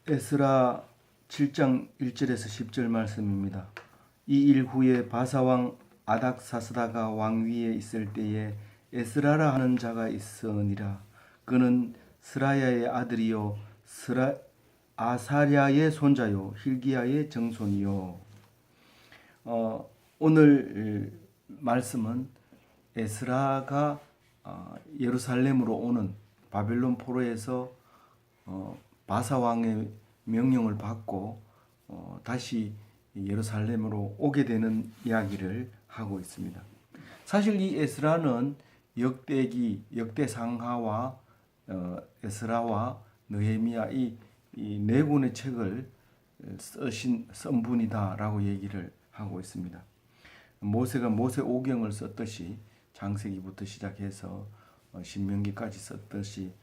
에스라 7장 1절에서 10절 말씀입니다. 이 일 후에 바사왕 아닥사스다가 왕위에 있을 때에 에스라라 하는 자가 있으니라. 그는 스라야의 아들이요 아사랴의 손자요 힐기야의 정손이요. 오늘 말씀은 에스라가 예루살렘으로 오는 바벨론 포로에서 바사 왕의 명령을 받고 다시 예루살렘으로 오게 되는 이야기를 하고 있습니다. 사실 이 에스라는 역대기, 역대상하와 에스라와 느헤미야 이 네 권의 책을 쓴 분이다라고 얘기를 하고 있습니다. 모세가 모세오경을 썼듯이 창세기부터 시작해서 신명기까지 썼듯이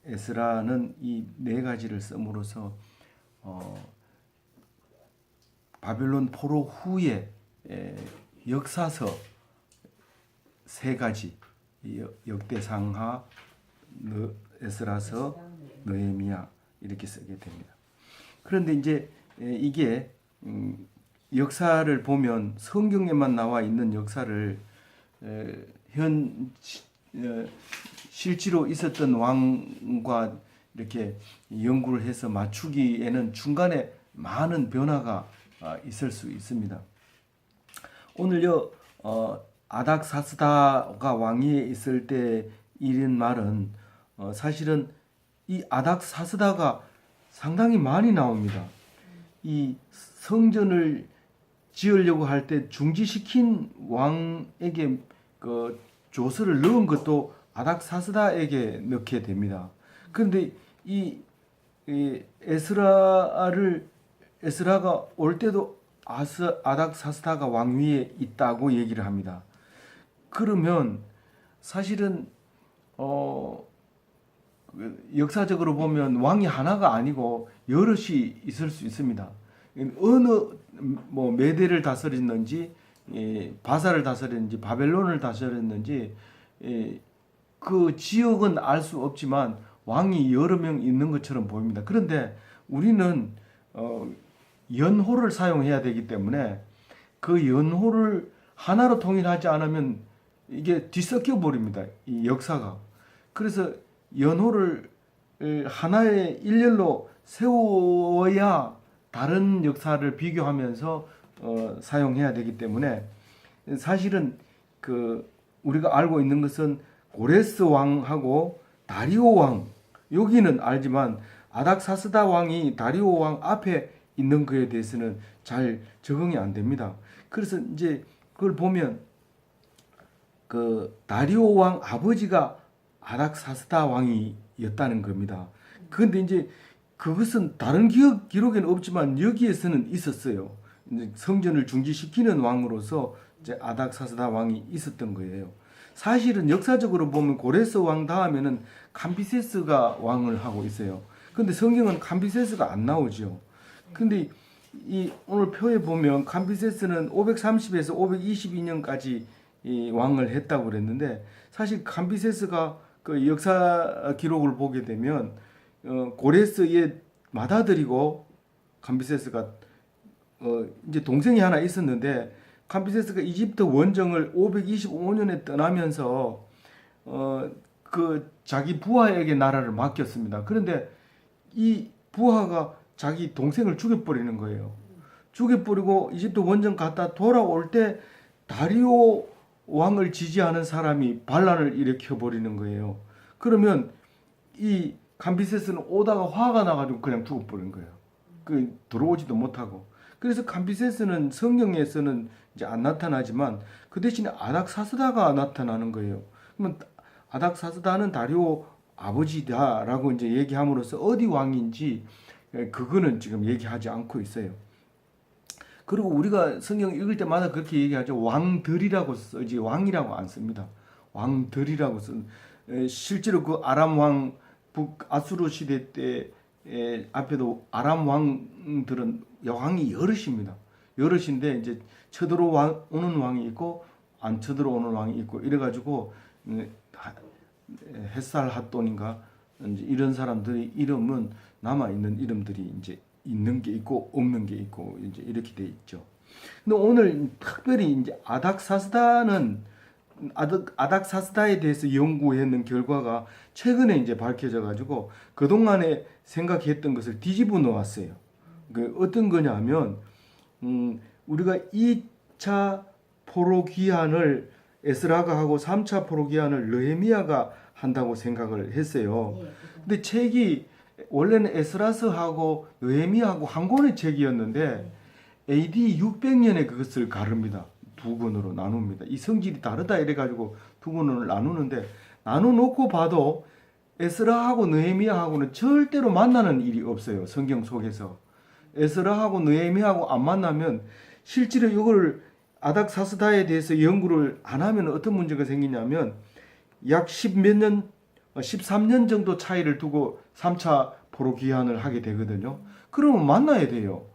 에스라는 이 네 가지를 씀으로써 바벨론 포로 후에 역사서 세 가지 역대상하, 에스라서, 느헤미야 이렇게 쓰게 됩니다. 그런데 이제 이게 역사를 보면 성경에만 나와 있는 역사를 실제로 있었던 왕과 이렇게 연구를 해서 맞추기에는 중간에 많은 변화가 있을 수 있습니다. 오늘요 아닥사스다가 왕위에 있을 때 이런 말은 사실은 이 아닥사스다가 상당히 많이 나옵니다. 이 성전을 지으려고 할 때 중지시킨 왕에게 그 조서를 넣은 것도 아닥사스다에게 넣게 됩니다. 그런데 이 에스라가 올 때도 아닥사스다가 왕위에 있다고 얘기를 합니다. 그러면 사실은 역사적으로 보면 왕이 하나가 아니고 여럿이 있을 수 있습니다. 어느 메대를 다스렸는지 바사를 다스렸는지 바벨론을 다스렸는지 그 지역은 알 수 없지만 왕이 여러 명 있는 것처럼 보입니다. 그런데 우리는 연호를 사용해야 되기 때문에 그 연호를 하나로 통일하지 않으면 이게 뒤섞여 버립니다. 이 역사가. 그래서 연호를 하나의 일렬로 세워야 다른 역사를 비교하면서 사용해야 되기 때문에 사실은 우리가 알고 있는 것은 고레스 왕하고 다리오 왕, 여기는 알지만 아닥사스다 왕이 다리오 왕 앞에 있는 거에 대해서는 잘 적응이 안 됩니다. 그래서 이제 그걸 보면 다리오 왕 아버지가 아닥사스다 왕이었다는 겁니다. 그런데 이제 그것은 다른 기록에는 없지만 여기에서는 있었어요. 이제 성전을 중지시키는 왕으로서 이제 아닥사스다 왕이 있었던 거예요. 사실은 역사적으로 보면 고레스 왕 다음에는 캄비세스가 왕을 하고 있어요. 근데 성경은 캄비세스가 안 나오죠. 근데 이 오늘 표에 보면 캄비세스는 530에서 522년까지 왕을 했다고 그랬는데 사실 캄비세스가 그 역사 기록을 보게 되면 고레스의 맏아들이고 캄비세스가 이제 동생이 하나 있었는데 캄비세스가 이집트 원정을 525년에 떠나면서 그 자기 부하에게 나라를 맡겼습니다. 그런데 이 부하가 자기 동생을 죽여버리는 거예요. 죽여버리고 이집트 원정 갔다 돌아올 때 다리오 왕을 지지하는 사람이 반란을 일으켜버리는 거예요. 그러면 이 캄비세스는 오다가 화가 나가지고 그냥 죽어버린 거예요. 들어오지도 못하고. 그래서 캄비세스는 성경에서는 이제 안 나타나지만 그 대신에 아닥사스다가 나타나는 거예요. 그러면 아닥사스다는 다리오 아버지다라고 이제 얘기함으로써 어디 왕인지 그거는 지금 얘기하지 않고 있어요. 그리고 우리가 성경 읽을 때마다 그렇게 얘기하죠. 왕들이라고 쓰지 왕이라고 안 씁니다. 왕들이라고 실제로 그 아람 왕 북아수르 시대 때 앞에도 아람 왕들은 왕이 여럿입니다. 여럿인데 이제 쳐들어오는 왕이 있고 안 쳐들어오는 왕이 있고 이래가지고 햇살 핫돈인가 이제 이런 사람들의 이름은 남아 있는 이름들이 이제 있는 게 있고 없는 게 있고 이제 이렇게 돼 있죠. 근데 오늘 특별히 이제 아닥사스다에 대해서 연구했는 결과가 최근에 이제 밝혀져 가지고 그동안에 생각했던 것을 뒤집어 놓았어요. 그 어떤 거냐면 우리가 2차 포로 귀환을 에스라가 하고 3차 포로 귀환을 느헤미야가 한다고 생각을 했어요. 근데 책이 원래는 에스라서하고 느헤미야하고 한 권의 책이었는데 AD 600년에 그것을 가릅니다. 두 권으로 나눕니다. 이 성질이 다르다 이래가지고 두 권을 나누는데 나눠놓고 봐도 에스라하고 느헤미야하고는 절대로 만나는 일이 없어요. 성경 속에서. 에스라하고 느헤미야하고 안 만나면 실제로 이걸 아닥사스다에 대해서 연구를 안 하면 어떤 문제가 생기냐면 약 10몇 년, 13년 정도 차이를 두고 3차 포로 귀환을 하게 되거든요. 그러면 만나야 돼요.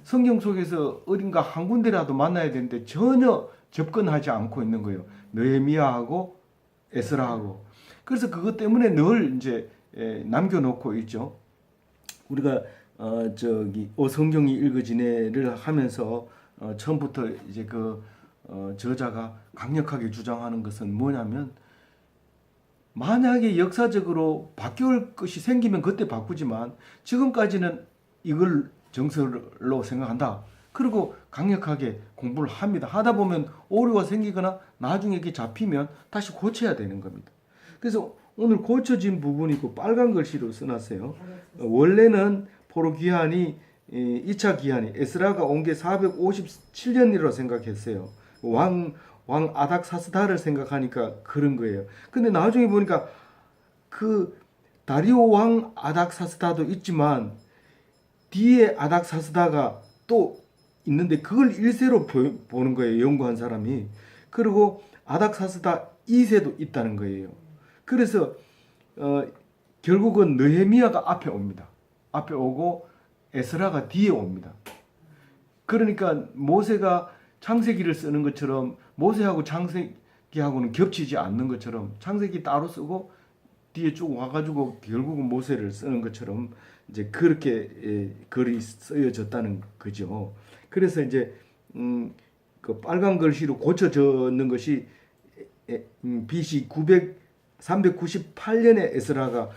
성경 속에서 어딘가 한 군데라도 만나야 되는데 전혀 접근하지 않고 있는 거예요. 느헤미야하고 에스라하고. 그래서 그것 때문에 늘 이제 남겨놓고 있죠. 우리가 성경이 읽어지네를 하면서 처음부터 이제 저자가 강력하게 주장하는 것은 뭐냐면 만약에 역사적으로 바뀔 것이 생기면 그때 바꾸지만 지금까지는 이걸 정설로 생각한다. 그리고 강력하게 공부를 합니다. 하다 보면 오류가 생기거나 나중에 이게 잡히면 다시 고쳐야 되는 겁니다. 그래서 오늘 고쳐진 부분이 그 빨간 글씨로 써놨어요. 원래는 포로 귀환이 2차 귀환이 에스라가 온 게 457년이라고 생각했어요. 왕 아닥사스다를 생각하니까 그런 거예요. 근데 나중에 보니까 그 다리오 왕 아닥사스다도 있지만 뒤에 아닥사스다가 또 있는데 그걸 1세로 보는 거예요. 연구한 사람이. 그리고 아닥사스다 2세도 있다는 거예요. 그래서 결국은 느헤미야가 앞에 옵니다. 앞에 오고 에스라가 뒤에 옵니다. 그러니까 모세가 창세기를 쓰는 것처럼 모세하고 창세기하고는 겹치지 않는 것처럼 창세기 따로 쓰고 뒤에 쭉 와가지고 결국은 모세를 쓰는 것처럼 이제 그렇게 글이 쓰여졌다는 거죠. 그래서 이제 그 빨간 글씨로 고쳐졌는 것이 BC 398년에 에스라가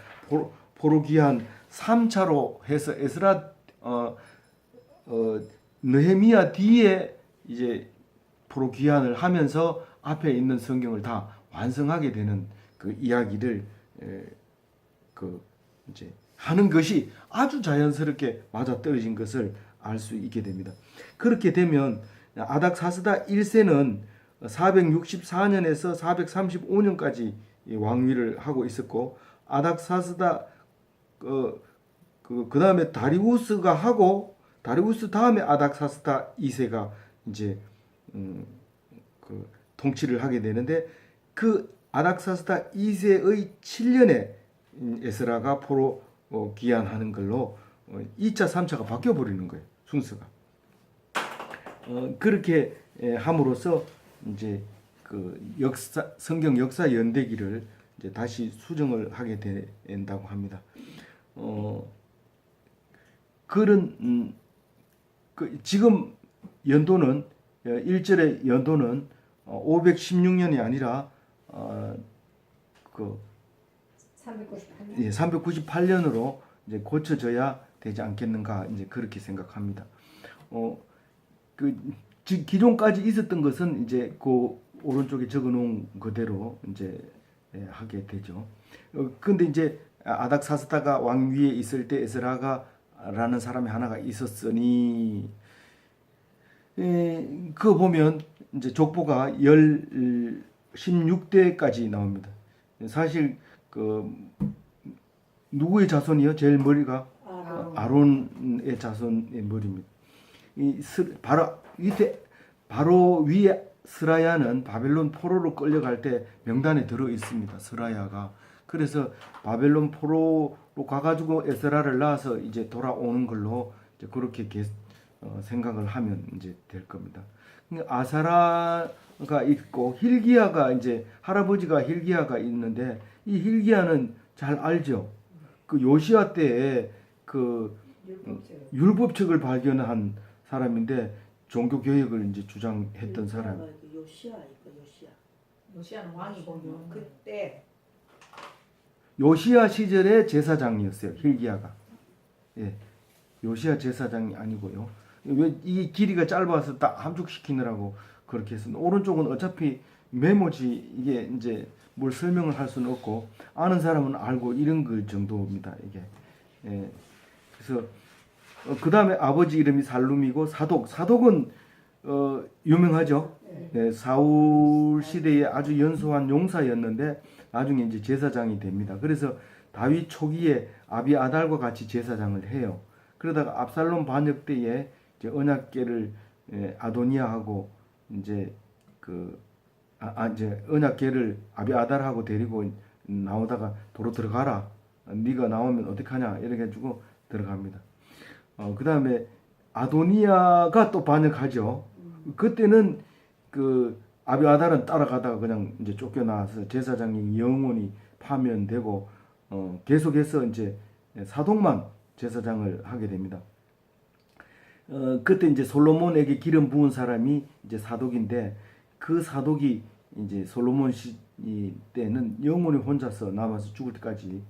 포로 귀환 3차로 해서 에스라 느헤미야 뒤에 이제 포로 귀환을 하면서 앞에 있는 성경을 다 완성하게 되는 그 이야기를 이제 하는 것이 아주 자연스럽게 맞아떨어진 것을 알 수 있게 됩니다. 그렇게 되면 아닥사스다 1세는 464년에서 435년까지 왕위를 하고 있었고 아닥사스다 그 다음에 다리우스가 하고 다리우스 다음에 아닥사스다 2세가 이제 통치를 하게 되는데 그 아닥사스다 2세의 7년에 에스라가 포로 귀환하는 걸로 2차, 3차가 바뀌어 버리는 거예요. 순서가. 그렇게 함으로써 이제 그 성경 역사 연대기를 이제 다시 수정을 하게 된다고 합니다. 그런 지금 연도는 1절의 연도는 516년이 아니라 398년으로 이제 고쳐져야 되지 않겠는가 이제 그렇게 생각합니다. 기존까지 있었던 것은 이제 그 오른쪽에 적어놓은 그대로 이제 하게 되죠. 근데 이제 아닥사스다가 왕위에 있을 때 에스라가라는 사람이 하나가 있었으니 그거 보면 이제 족보가 16대까지 나옵니다. 사실 누구의 자손이요? 제일 머리가 아론의 자손의 머리입니다. 바로 위에 스라야는 바벨론 포로로 끌려갈 때 명단에 들어 있습니다. 스라야가. 그래서 바벨론 포로로 가가지고 에스라를 낳아서 이제 돌아오는 걸로 이제 그렇게 생각을 하면 이제 될 겁니다. 아사라가 있고 힐기야가 이제 할아버지가 힐기야가 있는데 이 힐기야는 잘 알죠. 그 요시야 때에 그 율법책을 발견한 사람인데 종교 개혁을 이제 주장했던 사람. 요시야는 왕이고 그때 요시야 시절의 제사장이었어요. hilki야가. 예. 요시야 제사장이 아니고요. 왜 이 길이가 짧아서 딱 함축시키느라고 그렇게 했습니다. 오른쪽은 어차피 메모지 이게 이제 뭘 설명을 할 수는 없고 아는 사람은 알고 이런 그 정도입니다. 이게. 예. 그래서 그 다음에 아버지 이름이 살룸이고 사독은 유명하죠. 예, 사울 시대에 아주 연소한 용사였는데 나중에 이제 제사장이 됩니다. 그래서 다윗 초기에 아비아달과 같이 제사장을 해요. 그러다가 압살롬 반역 때에 이제 언약궤를 아도니아하고 이제 이제 언약궤를 아비아달하고 데리고 나오다가 도로 들어가라. 네가 나오면 어떡하냐 이렇게 해주고 들어갑니다. 그 다음에 아도니아가 또 반역하죠. 그때는 그 아비아달은 따라가다가 그냥 이제 쫓겨나서 제사장이 영원히 파면되고 계속해서 이제 사독만 제사장을 하게 됩니다. 그때 이제 솔로몬에게 기름 부은 사람이 이제 사독인데 그 사독이 이제 솔로몬 시 때는 영원히 혼자서 남아서 죽을 때까지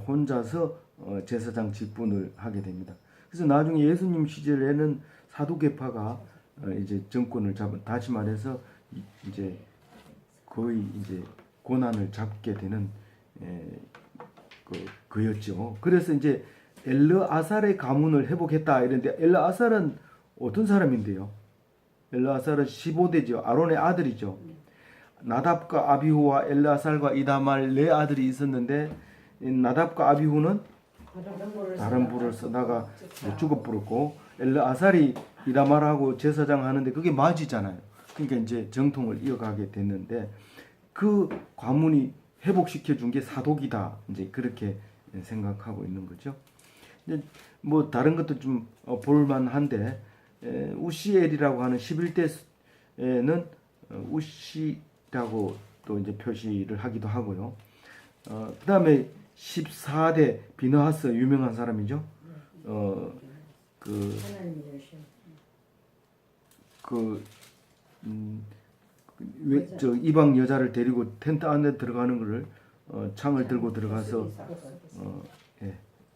혼자서 제사장 직분을 하게 됩니다. 그래서 나중에 예수님 시절에는 사두개파가 이제 정권을 잡은, 다시 말해서 이제 거의 이제 고난을 잡게 되는 그였죠. 그래서 이제 엘르아살의 가문을 회복했다 이랬는데 엘르아살은 어떤 사람인데요? 엘르아살은 15대죠. 아론의 아들이죠. 나답과 아비후와 엘르아살과 이다말 네 아들이 있었는데 나답과 아비후는 다른 불을 쓰다가 죽어 버렸고 엘르아살이 이다말하고 제사장 하는데 그게 맞이잖아요. 그러니까 이제 정통을 이어가게 됐는데 그 가문이 회복시켜 준 게 사독이다. 이제 그렇게 생각하고 있는 거죠. 이제 뭐 다른 것도 좀 볼만한데 우시엘이라고 하는 11대는 우시라고 또 이제 표시를 하기도 하고요. 그다음에 14대 비느하스 유명한 사람이죠. 저 이방 여자를 데리고 텐트 안에 들어가는 거를 창을 들고 들어가서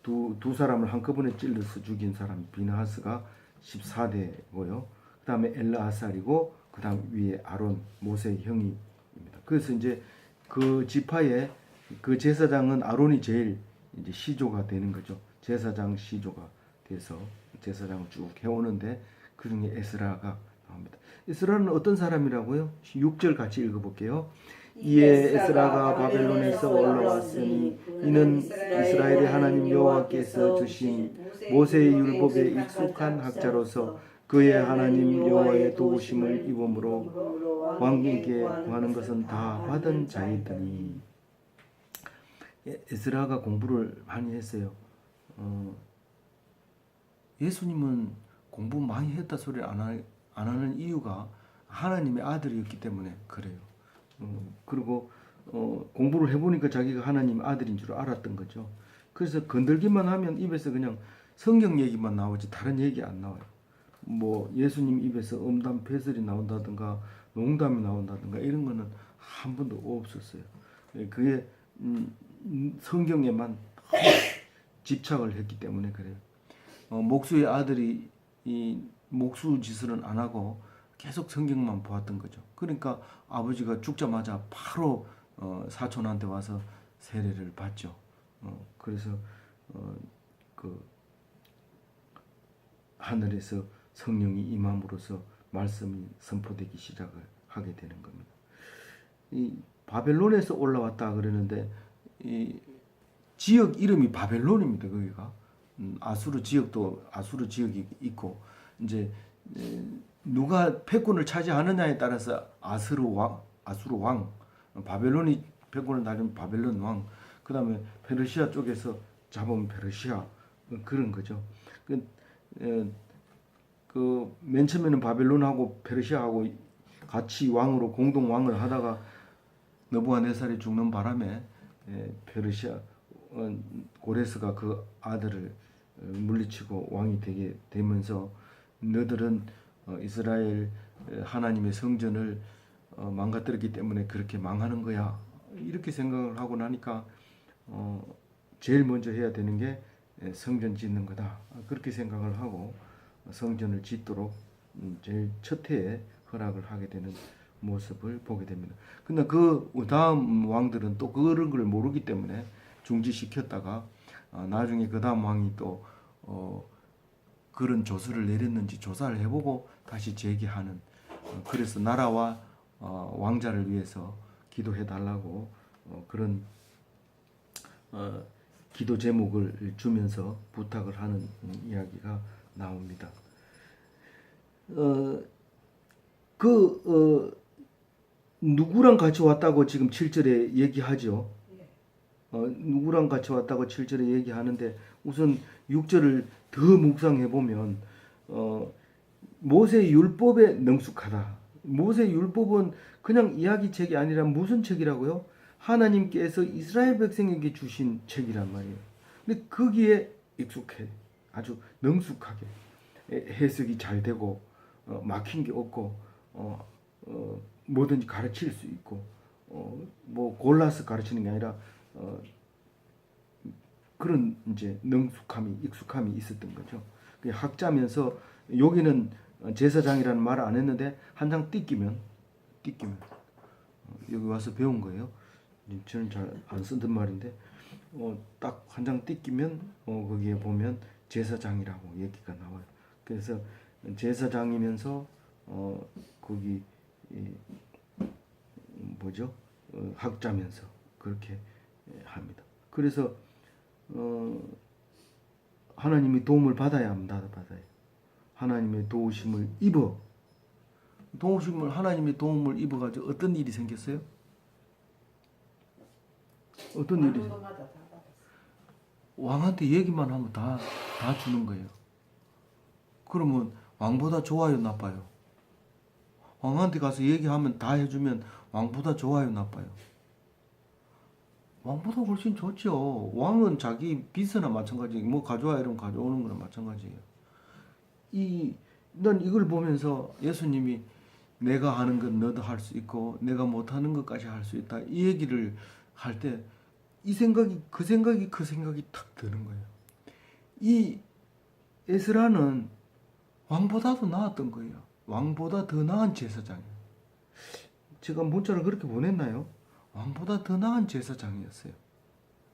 두 사람을 한꺼번에 찔러서 죽인 사람 비느하스가 14대고요. 그다음에 엘르아살이고 그다음 위에 아론 모세의 형이입니다. 그래서 이제 그 지파의 그 제사장은 아론이 제일 이제 시조가 되는 거죠. 제사장 시조가 돼서 제사장을 쭉 해오는데 그 중에 에스라가 나옵니다. 에스라는 어떤 사람이라고요? 6절 같이 읽어볼게요. 이에 에스라가 바벨론에서 올라왔으니 이는 이스라엘의 하나님 여호와께서 주신 모세의 율법에 익숙한 학자로서 그의 하나님 여호와의 도우심을 입음으로 왕에게 구하는 것은 다 받은 자이더니. 에스라가 공부를 많이 했어요. 예수님은 공부 많이 했다 소리를 안 하는 이유가 하나님의 아들이었기 때문에 그래요. 그리고 공부를 해보니까 자기가 하나님 아들인 줄 알았던 거죠. 그래서 건들기만 하면 입에서 그냥 성경 얘기만 나오지 다른 얘기 안 나와요. 뭐 예수님 입에서 음담 패설이 나온다든가 농담이 나온다든가 이런 거는 한 번도 없었어요. 그게 성경에만 집착을 했기 때문에 그래요. 목수의 아들이 이 목수 짓을 안 하고 계속 성경만 보았던 거죠. 그러니까 아버지가 죽자마자 바로 사촌한테 와서 세례를 받죠. 그래서 그 하늘에서 성령이 임함으로써 말씀이 선포되기 시작을 하게 되는 겁니다. 이 바벨론에서 올라왔다 그러는데 이 지역 이름이 바벨론입니다. 거기가 아수르 지역이 있고 이제 누가 패권을 차지하느냐에 따라서 아수르 왕, 바벨론이 패권을 다루면 바벨론 왕, 그 다음에 페르시아 쪽에서 잡으면 페르시아 그런 거죠. 맨 처음에는 바벨론하고 페르시아하고 같이 왕으로 공동 왕을 하다가 느부갓네살이 죽는 바람에 페르시아 고레스가 그 아들을 물리치고 왕이 되게 되면서 너들은 이스라엘 하나님의 성전을 망가뜨렸기 때문에 그렇게 망하는 거야. 이렇게 생각을 하고 나니까 제일 먼저 해야 되는 게 성전 짓는 거다. 그렇게 생각을 하고 성전을 짓도록 제일 첫 해에 허락을 하게 되는 모습을 보게 됩니다. 근데 그 다음 왕들은 또 그런 걸 모르기 때문에 중지시켰다가 나중에 그 다음 왕이 또 그런 조서를 내렸는지 조사를 해보고 다시 제기하는 그래서 나라와 왕자를 위해서 기도해 달라고 그런 기도 제목을 주면서 부탁을 하는 이야기가 나옵니다. 누구랑 같이 왔다고 지금 7절에 얘기하죠. 누구랑 같이 왔다고 7절에 얘기하는데 우선 6절을 더 묵상해 보면 모세 율법에 능숙하다. 모세 율법은 그냥 이야기책이 아니라 무슨 책이라고요? 하나님께서 이스라엘 백성에게 주신 책이란 말이에요. 근데 거기에 익숙해. 아주 능숙하게 해석이 잘 되고 막힌 게 없고 뭐든지 가르칠 수 있고 뭐 골라서 가르치는 게 아니라 그런 이제 능숙함이 익숙함이 있었던 거죠. 학자면서 여기는 제사장이라는 말을 안 했는데 한 장 뜯기면 여기 와서 배운 거예요. 저는 잘 안 쓰던 말인데 딱 한 장 뜯기면 거기에 보면 제사장이라고 얘기가 나와요. 그래서 제사장이면서 거기 뭐죠? 학자면서 그렇게 합니다. 그래서 하나님이 도움을 받아야 합니다. 받아요. 하나님의 도우심을 하나님의 도움을 입어가지고 어떤 일이 생겼어요? 어떤 일이? 왕한테 얘기만 하면 다 주는 거예요. 그러면 왕보다 좋아요, 나빠요? 왕한테 가서 얘기하면 다 해주면 왕보다 좋아요, 나빠요? 왕보다 훨씬 좋죠. 왕은 자기 빚이나 마찬가지, 뭐 가져와 이러면 가져오는 거나 마찬가지예요. 난 이걸 보면서 예수님이 내가 하는 건 너도 할 수 있고 내가 못하는 것까지 할 수 있다 이 얘기를 할 때 이 생각이 그 생각이 탁 드는 거예요. 이 에스라는 왕보다도 나았던 거예요. 왕보다 더 나은 제사장이에요. 제가 문자를 그렇게 보냈나요? 왕보다 더 나은 제사장이었어요.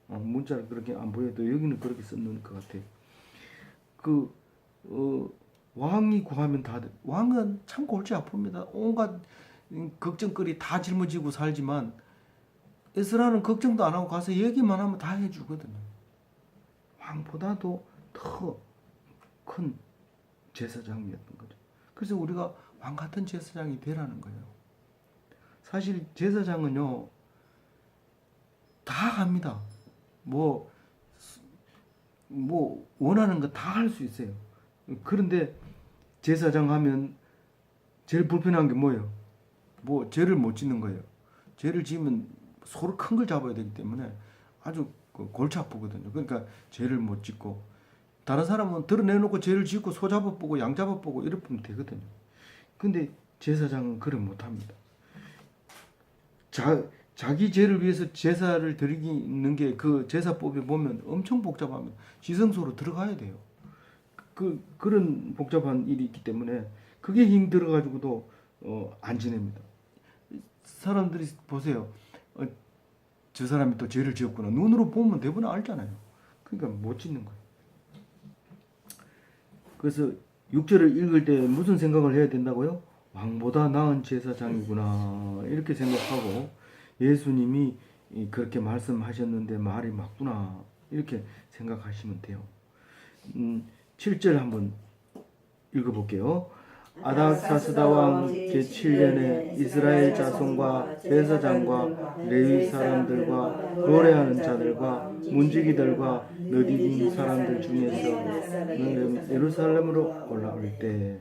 문자를 그렇게 안 보여도 여기는 그렇게 썼는 것 같아요. 왕이 구하면 다 돼. 왕은 참 골치 아픕니다. 온갖 걱정거리 다 짊어지고 살지만 에스라는 걱정도 안 하고 가서 얘기만 하면 다 해주거든요. 왕보다도 더 큰 제사장이었던 거죠. 그래서 우리가 왕 같은 제사장이 되라는 거예요. 사실 제사장은요 다 합니다. 뭐 원하는 거 다 할 수 있어요. 그런데 제사장 하면 제일 불편한 게 뭐예요? 죄를 못 짓는 거예요. 죄를 지으면 서로 큰 걸 잡아야 되기 때문에 아주 골치 아프거든요. 그러니까 죄를 못 짓고 다른 사람은 드러내놓고 죄를 짓고 소 잡아보고 양 잡아보고 이러면 되거든요. 근데 제사장은 그걸 못합니다. 자기 죄를 위해서 제사를 드리는 게 그 제사법에 보면 엄청 복잡합니다. 지성소로 들어가야 돼요. 그런 복잡한 일이 있기 때문에 그게 힘들어가지고도 안 지냅니다. 사람들이 보세요. 저 사람이 또 죄를 지었구나. 눈으로 보면 대부분 알잖아요. 그러니까 못 짓는 거예요. 그래서 6절을 읽을 때 무슨 생각을 해야 된다고요? 왕보다 나은 제사장이구나 이렇게 생각하고 예수님이 그렇게 말씀하셨는데 말이 맞구나 이렇게 생각하시면 돼요. 7절 한번 읽어볼게요. 아닥사스다 왕 제7년에 이스라엘 자손과 제사장과 레위 사람들과 노래하는 자들과 문지기들과 느디딘 사람들 중에서 예루살렘으로 올라올 때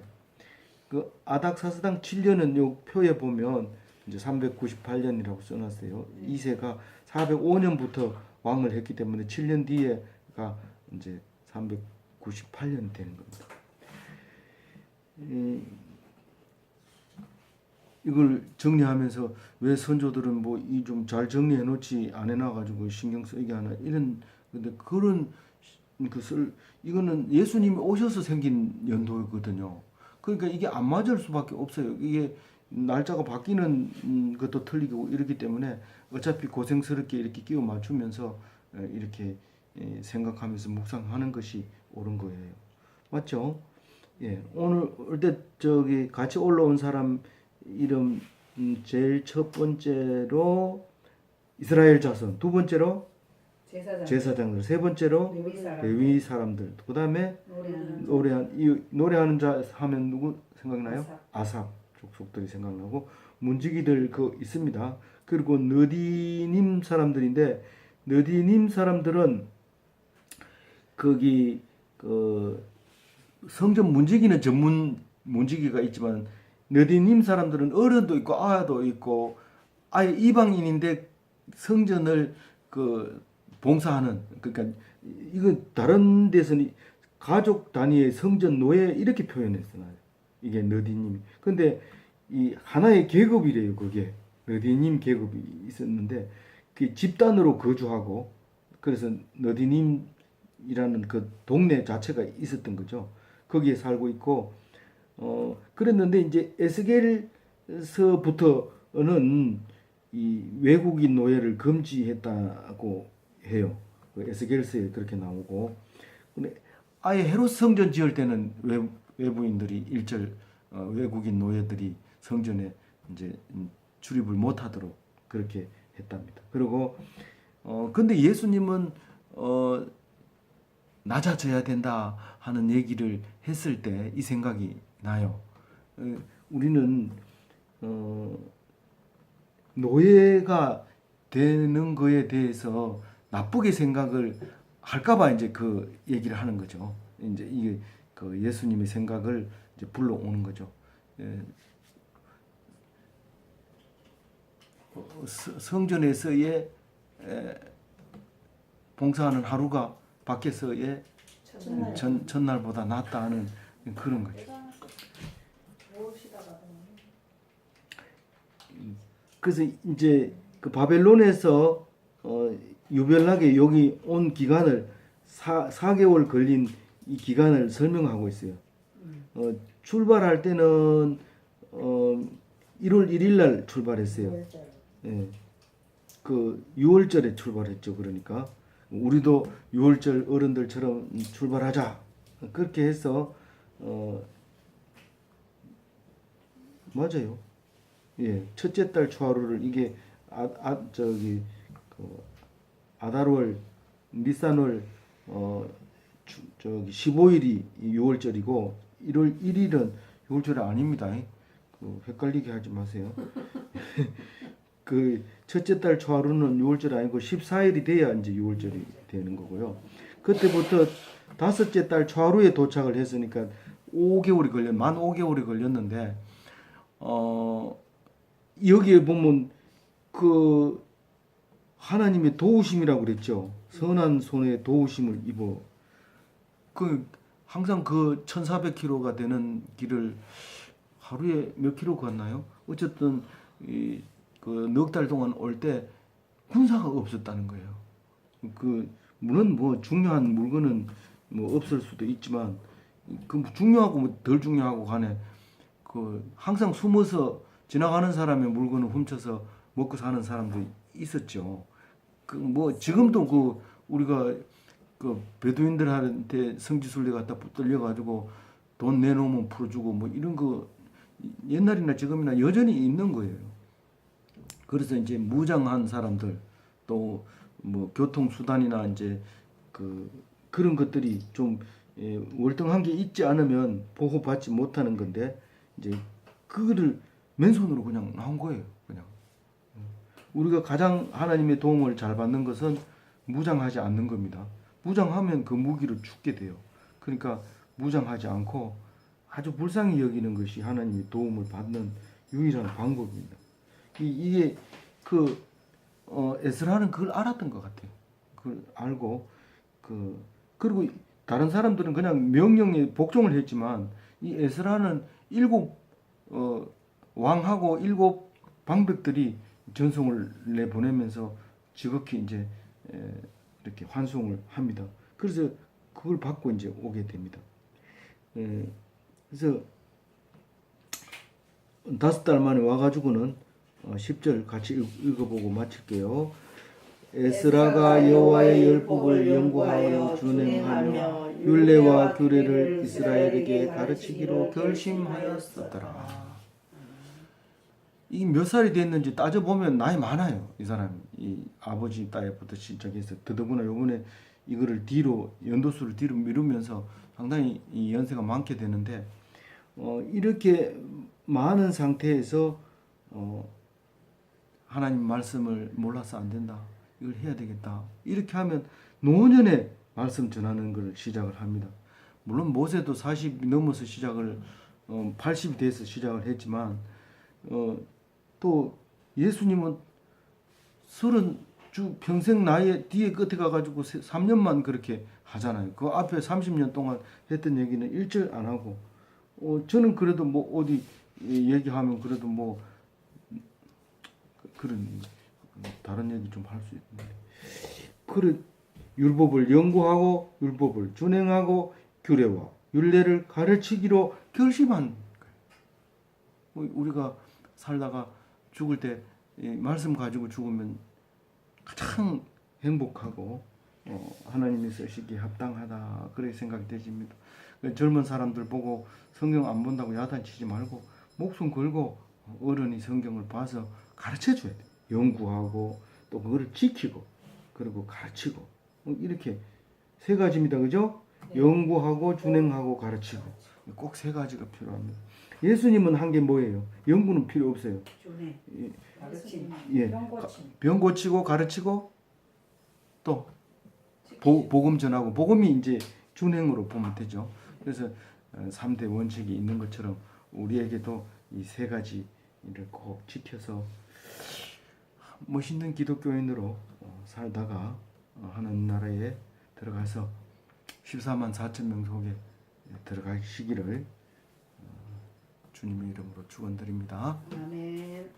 그 아닥사스당 7년은 요 표에 보면 이제 398년이라고 써놨어요. 이세가 405년부터 왕을 했기 때문에 7년 뒤에가 이제 398년이 되는 겁니다. 이걸 정리하면서 왜 선조들은 뭐 이 좀 잘 정리해 놓지 안 해놔 가지고 신경 쓰이게 하나 이런 근데 그런 것을 이거는 예수님이 오셔서 생긴 연도거든요. 그러니까 이게 안 맞을 수밖에 없어요. 이게 날짜가 바뀌는 것도 틀리고 이렇기 때문에 어차피 고생스럽게 이렇게 끼워 맞추면서 이렇게 생각하면서 묵상하는 것이 옳은 거예요. 맞죠? 예, 오늘 때 저기 같이 올라온 사람 이름 제일 첫 번째로 이스라엘 자손, 두 번째로 제사장들, 세 번째로 레위 사람들, 그 다음에 노래하는 자 하면 누구 생각나요? 아삽 족속들이 생각나고 문지기들 그 있습니다. 그리고 느디님 사람들인데 느디님 사람들은 거기 그 성전 문지기는 전문 문지기가 있지만 느디님 사람들은 어른도 있고 아도 있고 아예 이방인인데 성전을 그 봉사하는 그러니까 이건 다른 데서는 가족 단위의 성전 노예 이렇게 표현했어요. 이게 느디님. 근데 이 하나의 계급이래요. 그게 느디님 계급이 있었는데 그 집단으로 거주하고 그래서 느디님이라는 그 동네 자체가 있었던 거죠. 거기에 살고 있고 그랬는데 이제 에스겔서부터는 이 외국인 노예를 금지했다고 해요. 그 에스겔서에 그렇게 나오고 근데 아예 헤롯 성전 지을 때는 외부인들이 외국인 노예들이 성전에 이제 출입을 못하도록 그렇게 했답니다. 그리고 근데 예수님은 낮아져야 된다 하는 얘기를 했을 때 이 생각이 나요. 우리는 노예가 되는 거에 대해서 나쁘게 생각을 할까봐 이제 그 얘기를 하는 거죠. 이제 이게 그 예수님의 생각을 이제 불러오는 거죠. 성전에서의 봉사하는 하루가 밖에서의 전날보다 낫다 하는 그런 거죠. 그래서 이제 그 바벨론에서 유별나게 여기 온 기간을 4개월 걸린 이 기간을 설명하고 있어요. 출발할 때는 1월 1일 날 출발했어요. 예. 그 6월절에 출발했죠. 그러니까 우리도 6월절 어른들처럼 출발하자. 그렇게 해서 맞아요. 예, 첫째 달 초하루를 이게 아달월, 니산월 저기 15일이 6월절이고 1월 1일은 6월절이 아닙니다. 그 헷갈리게 하지 마세요. 그 첫째 달 초하루는 6월절이 아니고 14일이 돼야 이제 6월절이 되는 거고요. 그때부터 다섯째 달 초하루에 도착을 했으니까 5개월이 만 5개월이 걸렸는데 여기에 보면 그 하나님의 도우심이라고 그랬죠. 선한 손에 도우심을 입어. 그 항상 그 1,400km가 되는 길을 하루에 몇 킬로 갔나요? 어쨌든 그 넉 달 동안 올 때 군사가 없었다는 거예요. 그 물론 뭐 중요한 물건은 뭐 없을 수도 있지만 그 중요하고 뭐 덜 중요하고 간에 그 항상 숨어서 지나가는 사람의 물건을 훔쳐서 먹고 사는 사람도 있었죠. 그 뭐 지금도 그 우리가 그 베두인들한테 성지순례 갖다 붙들려 가지고 돈 내놓으면 풀어주고 뭐 이런 거 옛날이나 지금이나 여전히 있는 거예요. 그래서 이제 무장한 사람들 또 뭐 교통수단이나 이제 그런 것들이 좀 월등한 게 있지 않으면 보호받지 못하는 건데 이제 그거를 맨손으로 그냥 나온 거예요. 그냥 우리가 가장 하나님의 도움을 잘 받는 것은 무장하지 않는 겁니다. 무장하면 그 무기로 죽게 돼요. 그러니까 무장하지 않고 아주 불쌍히 여기는 것이 하나님의 도움을 받는 유일한 방법입니다. 이게 에스라는 그걸 알았던 것 같아요. 그 알고 그리고 다른 사람들은 그냥 명령에 복종을 했지만 이 에스라는 일곱 왕하고 일곱 방백들이 전송을 내보내면서 지극히 이제 이렇게 환송을 합니다. 그래서 그걸 받고 이제 오게 됩니다. 그래서 5달 만에 와가지고는 10절 같이 읽어보고 마칠게요. 에스라가 여호와의 율법을 연구하여 준행하며 율례와 규례를 이스라엘에게 가르치기로 결심하였었더라. 이 몇 살이 됐는지 따져보면 나이 많아요. 이 사람이. 이 아버지 때부터 시작해서 더더구나 요번에 이거를 뒤로 연도수를 뒤로 미루면서 상당히 이 연세가 많게 되는데 이렇게 많은 상태에서 하나님 말씀을 몰라서 안 된다. 이걸 해야 되겠다. 이렇게 하면 노년에 말씀 전하는 걸 시작을 합니다. 물론 모세도 40이 넘어서 시작을 80이 돼서 시작을 했지만 또 예수님은 30주 평생 나이 뒤에 끝에 가가지고 3년만 그렇게 하잖아요. 그 앞에 30년 동안 했던 얘기는 일절 안 하고 저는 그래도 뭐 어디 얘기하면 그래도 뭐 그런 다른 얘기 좀 할 수 있는데 그래 율법을 연구하고 율법을 준행하고 규례와 율례를 가르치기로 결심한 거예요. 우리가 살다가 죽을 때 말씀 가지고 죽으면 가장 행복하고 하나님이 쓰시기에 합당하다 그렇게 생각이 되십니다. 젊은 사람들 보고 성경 안 본다고 야단치지 말고 목숨 걸고 어른이 성경을 봐서 가르쳐 줘야 돼요. 연구하고 또 그거를 지키고 그리고 가르치고 이렇게 세 가지입니다. 그죠? 네. 연구하고 준행하고 가르치고 꼭 세 가지가 필요합니다. 예수님은 한 게 뭐예요? 연구는 필요 없어요. 준행, 가르침, 예. 병 고치고 가르치고 또 복음 전하고 복음이 이제 준행으로 보면 되죠. 그래서 3대 원칙이 있는 것처럼 우리에게도 이 세 가지를 꼭 지켜서 멋있는 기독교인으로 살다가 하나님 나라에 들어가서 14만 4천 명 속에 들어가시기를 주님의 이름으로 축원드립니다. 아멘.